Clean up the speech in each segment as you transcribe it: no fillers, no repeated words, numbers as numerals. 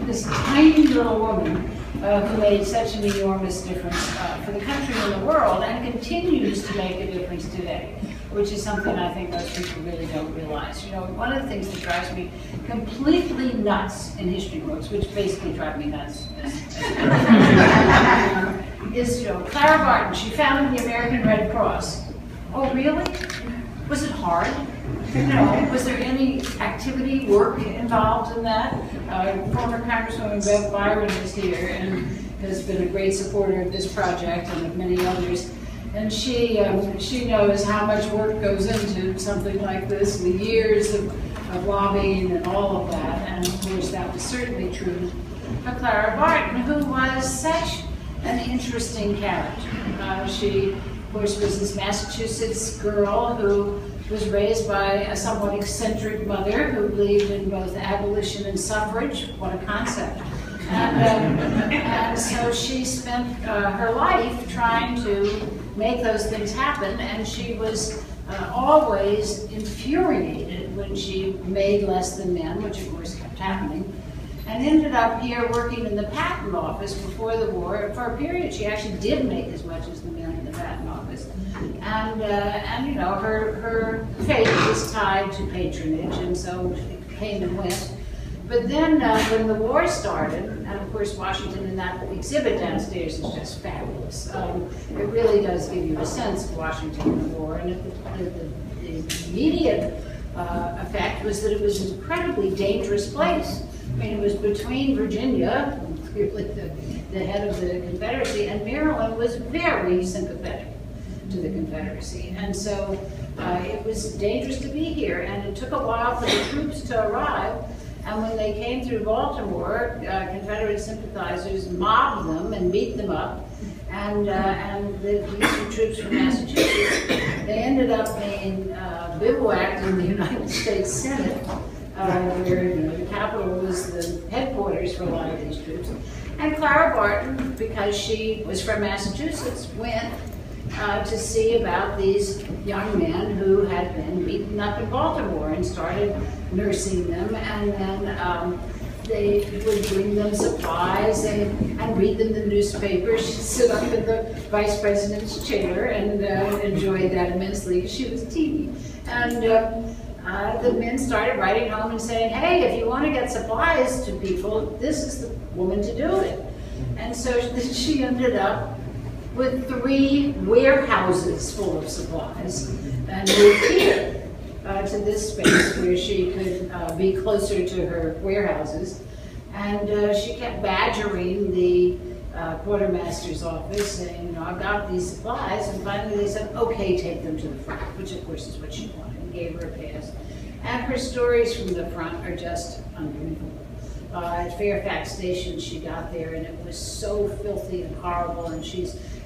this tiny little woman who made such an enormous difference for the country and the world, and continues to make a difference today, which is something I think most people really don't realize. You know, one of the things that drives me completely nuts in history books, which basically drive me nuts, is, you know, Clara Barton, she founded the American Red Cross. Oh, really? Was it hard? You know, was there any activity, work involved in that? Former Congresswoman Bev Byron is here and has been a great supporter of this project and of many others. And she knows how much work goes into something like this, the years of lobbying and all of that. And of course, that was certainly true of Clara Barton, who was such an interesting character. She, of course, was this Massachusetts girl who was raised by a somewhat eccentric mother who believed in both abolition and suffrage. What a concept. And so she spent her life trying to make those things happen, and she was always infuriated when she made less than men, which of course kept happening, and ended up here working in the patent office before the war. For a period, she actually did make as much as the men in the patent office. And you know, her fate was tied to patronage, and so it came and went. But then when the war started, and of course Washington and that exhibit downstairs is just fabulous. It really does give you a sense of Washington in the war, and the immediate effect was that it was an incredibly dangerous place. I mean, it was between Virginia, clearly the head of the Confederacy, and Maryland was very sympathetic to the Confederacy. And so it was dangerous to be here, and it took a while for the troops to arrive. And when they came through Baltimore, Confederate sympathizers mobbed them and beat them up. And these were troops from Massachusetts. They ended up being bivouacked in the United States Senate, where, you know, the Capitol was the headquarters for a lot of these troops. And Clara Barton, because she was from Massachusetts, went to see about these young men who had been beaten up in Baltimore, and started nursing them, and then they would bring them supplies and read them the newspaper. She'd sit up in the vice president's chair and enjoyed that immensely because she was teeny. And the men started writing home and saying, hey, if you want to get supplies to people, this is the woman to do it. And so she ended up with 3 warehouses full of supplies, and moved here to this space where she could be closer to her warehouses. And she kept badgering the quartermaster's office, saying, you know, I've got these supplies. And finally they said, okay, take them to the front, which of course is what she wanted, and gave her a pass. And her stories from the front are just unbelievable. At Fairfax Station, she got there, and it was so filthy and horrible, and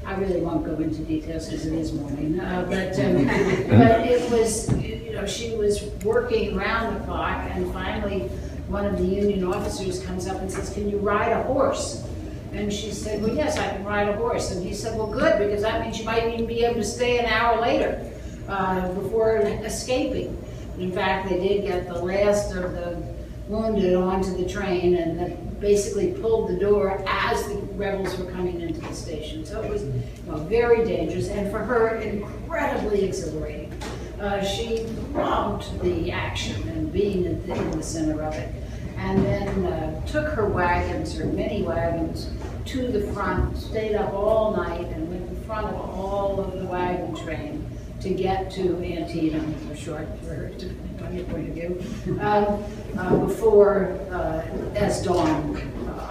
I really won't go into details because it is morning, but it was, you know, she was working around the clock, and finally one of the Union officers comes up and says, can you ride a horse? And she said, well, yes, I can ride a horse. And he said, well, good, because that means you might even be able to stay an hour later before escaping. In fact, they did get the last of the wounded onto the train, and that basically pulled the door as the rebels were coming into the station. So it was, you know, very dangerous, and for her, incredibly exhilarating. She loved the action and being in the center of it, and then took her wagons, her many wagons, to the front, stayed up all night, and went in front of all of the wagon train to get to Antietam, or short for her, depending on your point of view, before as dawn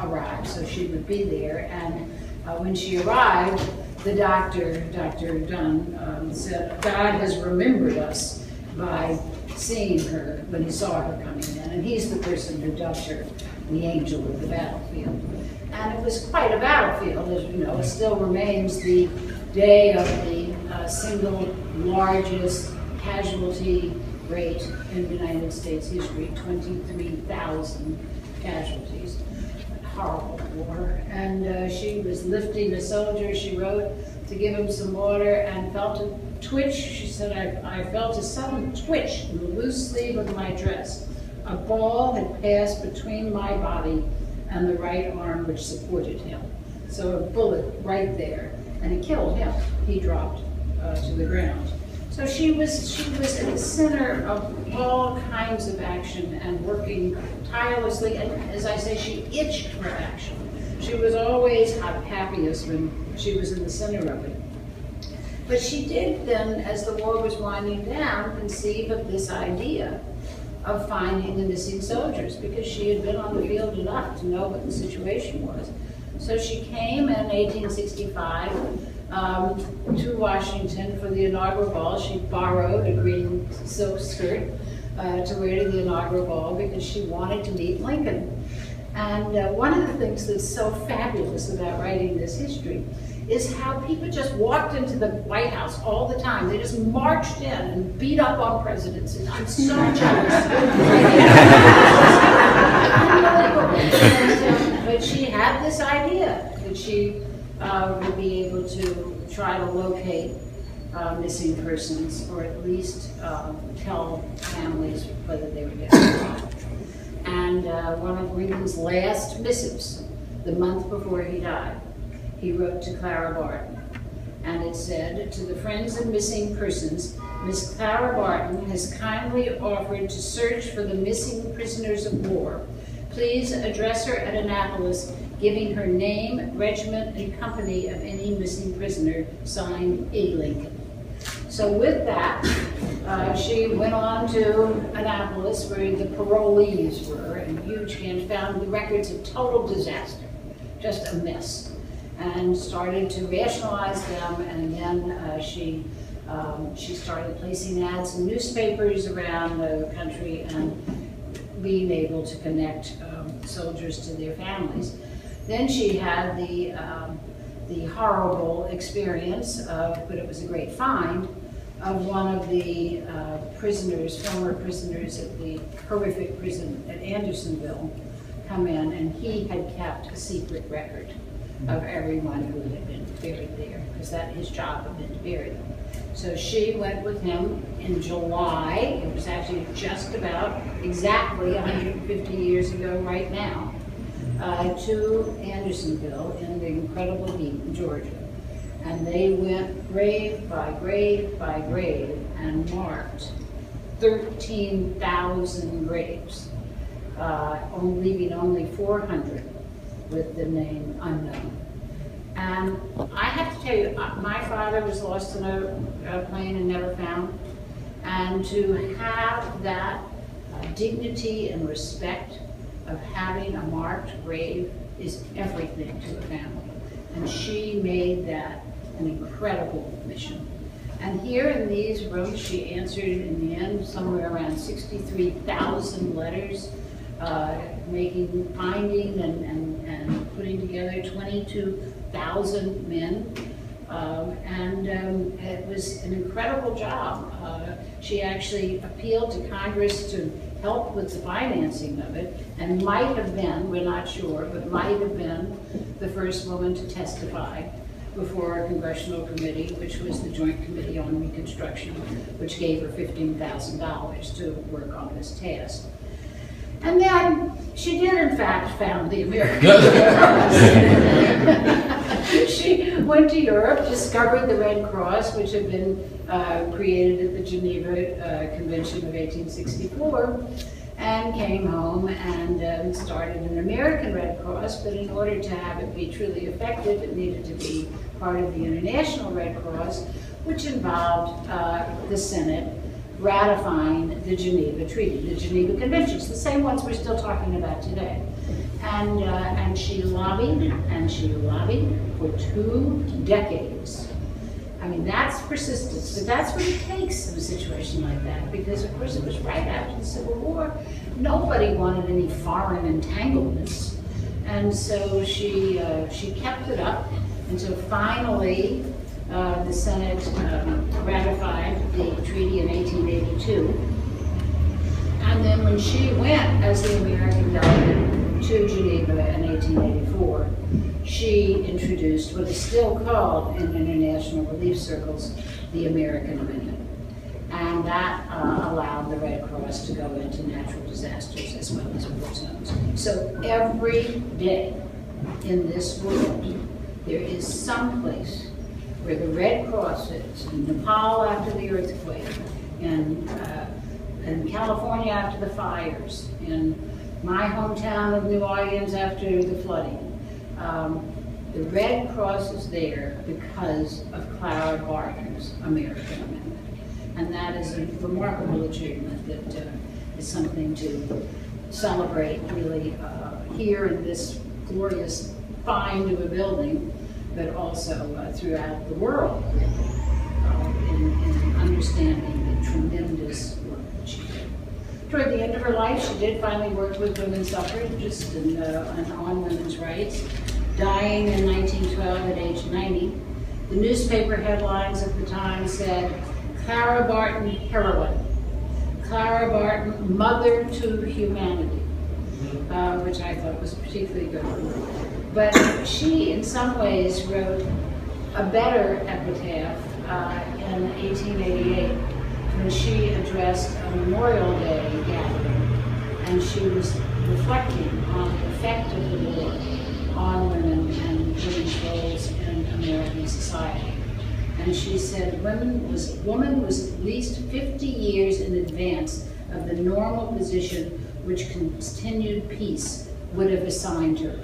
arrived. So she would be there, and when she arrived, the doctor, Dr. Dunn, said, God has remembered us by seeing her when he saw her coming in, and he's the person who dubbed her the angel of the battlefield. And it was quite a battlefield, as you know. It still remains the day of the single largest casualty rate in United States history, 23,000 casualties. Horrible war. And she was lifting a soldier, she wrote, to give him some water, and felt a twitch. She said, I felt a sudden twitch in the loose sleeve of my dress. A ball had passed between my body and the right arm which supported him. So a bullet right there, and it killed him. He dropped to the ground. So she was at the center of all kinds of action and working tirelessly, and as I say, she itched for action. She was always happiest when she was in the center of it. But she did then, as the war was winding down, conceive of this idea of finding the missing soldiers, because she had been on the field enough to know what the situation was. So she came in 1865 to Washington for the inaugural ball. She borrowed a green silk skirt to wear to the inaugural ball because she wanted to meet Lincoln. And one of the things that's so fabulous about writing this history is how people just walked into the White House all the time. They just marched in and beat up on presidents. And I'm so jealous. But she had this idea that she would be able to try to locate missing persons, or at least tell families whether they were dead or not. And one of Lincoln's last missives, the month before he died, he wrote to Clara Barton. And it said, "To the friends of missing persons, Miss Clara Barton has kindly offered to search for the missing prisoners of war. Please address her at Annapolis, giving her name, regiment, and company of any missing prisoner, signed A. Lincoln." So with that, she went on to Annapolis, where the parolees were, and huge camps, found the records of total disaster, just a mess, and started to rationalize them. And then she started placing ads in newspapers around the country and being able to connect soldiers to their families. Then she had the horrible experience of, but it was a great find, of one of the prisoners, former prisoners at the horrific prison at Andersonville, come in, and he had kept a secret record of everyone who had been buried there, because his job had been to bury them. So she went with him in July. It was actually just about exactly 150 years ago right now, to Andersonville in the incredible heat in Georgia. And they went grave by grave by grave and marked 13,000 graves, leaving only 400 with the name unknown. And I have to tell you, my father was lost in a plane and never found. And to have that dignity and respect of having a marked grave is everything to a family. And she made that an incredible mission. And here in these rooms, she answered in the end somewhere around 63,000 letters, finding and putting together 22,000 men. It was an incredible job. She actually appealed to Congress to help with the financing of it, and might have been, we're not sure, but might have been the first woman to testify before a congressional committee, which was the Joint Committee on Reconstruction, which gave her $15,000 to work on this task. And then she did, in fact, found the American Cross. She went to Europe, discovered the Red Cross, which had been created at the Geneva Convention of 1864, and came home and started an American Red Cross. But in order to have it be truly effective, it needed to be part of the International Red Cross, which involved the Senate ratifying the Geneva Treaty, the Geneva Conventions, the same ones we're still talking about today. And she lobbied, and she lobbied for 2 decades. I mean, that's persistence, but that's what it takes in a situation like that, because of course it was right after the Civil War. Nobody wanted any foreign entanglements. And so she kept it up until finally the Senate ratified the treaty in 1882. And then when she went as the American delegate to Geneva in 1884, she introduced what is still called in international relief circles the American Amendment. And that allowed the Red Cross to go into natural disasters as well as war zones. So every day in this world, there is some place where the Red Cross is. In Nepal after the earthquake, in California after the fires, in my hometown of New Orleans after the flooding. The Red Cross is there because of Clara Barton's American Amendment. And that is a remarkable achievement that is something to celebrate really here in this glorious find of a building, but also throughout the world in understanding the tremendous work that she did. Toward the end of her life, she did finally work with women's suffrage and on women's rights, dying in 1912 at age 90. The newspaper headlines at the time said, "Clara Barton, heroine. Clara Barton, mother to humanity," which I thought was particularly good. But she, in some ways, wrote a better epitaph in 1888 when she addressed a Memorial Day gathering, and she was reflecting on the effect of the war on women and women's roles in American society. And she said, woman was at least 50 years in advance of the normal position which continued peace would have assigned her.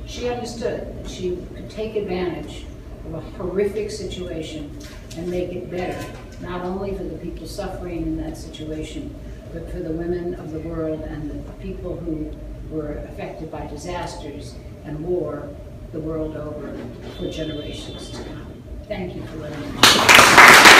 She understood that she could take advantage of a horrific situation and make it better, not only for the people suffering in that situation, but for the women of the world and the people who were affected by disasters and war the world over for generations to come. Thank you for letting me.